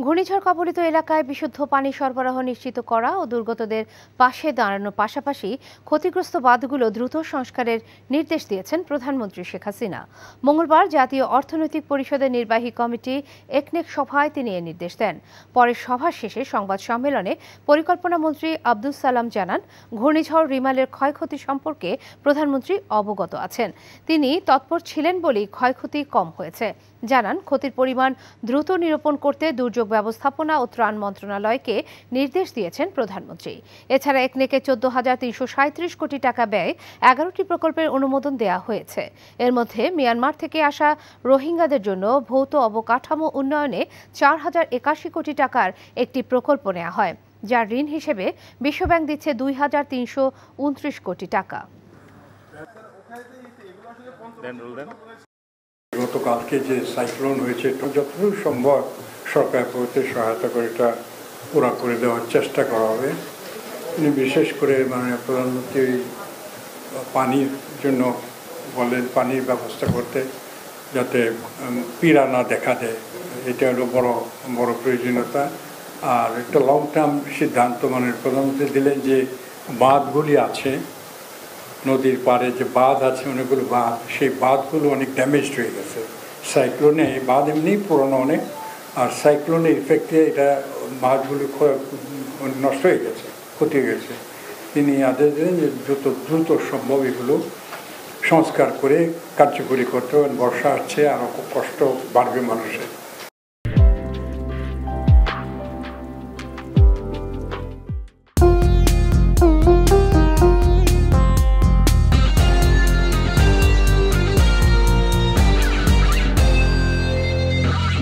ঘূর্ণিঝড় কবলিত এলাকায় বিশুদ্ধ পানি সরবরাহ নিশ্চিত করা ও দুর্গতদের পাশে দাঁড়ানোর পাশাপাশি ক্ষতিগ্রস্ত বাঁধগুলো দ্রুত সংস্কারের নির্দেশ দিয়েছেন প্রধানমন্ত্রী শেখ হাসিনা। মঙ্গলবার জাতীয় অর্থনৈতিক পরিষদের নির্বাহী কমিটি একনেক সভায় তিনি এ নির্দেশ দেন। পরে সভা শেষে সংবাদ সম্মেলনে পরিকল্পনামন্ত্রী আব্দুস সালাম জানান, ঘূর্ণিঝড় রিমালের ক্ষয়ক্ষতি সম্পর্কে প্রধানমন্ত্রী অবগত আছেন। তিনি তৎপর ছিলেন বলেই ক্ষয়ক্ষতি কম হয়েছে। জানান, ক্ষতির পরিমাণ দ্রুত নিরূপণ করতে দুর্যোগ ব্যবস্থাপনা ও ত্রাণ মন্ত্রণালয়কে নির্দেশ দিয়েছেন প্রধানমন্ত্রী। এছাড়া একনেকে 14,337 কোটি টাকা ব্যয়ে 11টি প্রকল্পের অনুমোদন দেওয়া হয়েছে। এর মধ্যে মিয়ানমার থেকে আসা রোহিঙ্গাদের জন্য ভৌত অবকাঠামো উন্নয়নে 4,081 কোটি টাকার একটি প্রকল্প নেওয়া হয়, যার ঋণ হিসেবে বিশ্বব্যাংক দিচ্ছে 2,329 কোটি টাকা। গতকালকে যে সাইক্লোন হয়েছে, যতদূর সম্ভব সরকার প্রতি সহায়তা করে এটা পুরা করে দেওয়ার চেষ্টা করা হবে। বিশেষ করে মাননীয় প্রধানমন্ত্রী পানির জন্য বলেন, পানির ব্যবস্থা করতে যাতে পীড়া না দেখা দেয়, এটা হলো বড় প্রয়োজনীয়তা। আর একটা লং টার্ম সিদ্ধান্ত মাননীয় প্রধানমন্ত্রী দিলেন যে বাঁধগুলি আছে, নদীর পাড়ে যে বাঁধ আছে, অনেকগুলো বাঁধ, সেই বাঁধগুলো অনেক ড্যামেজড হয়ে গেছে সাইক্লোনে। বাঁধ এমনি পুরনো অনেক, আর সাইক্লোনের ইফেক্টে এটা বাঁধগুলো নষ্ট হয়ে গেছে, ক্ষতি হয়ে গেছে। তিনি আদেশ দিলেন যে যত দ্রুত সম্ভব এগুলো সংস্কার করে কার্যকরী করতে হবে। বর্ষা আসছে, আরও কষ্ট বাড়বে মানুষের।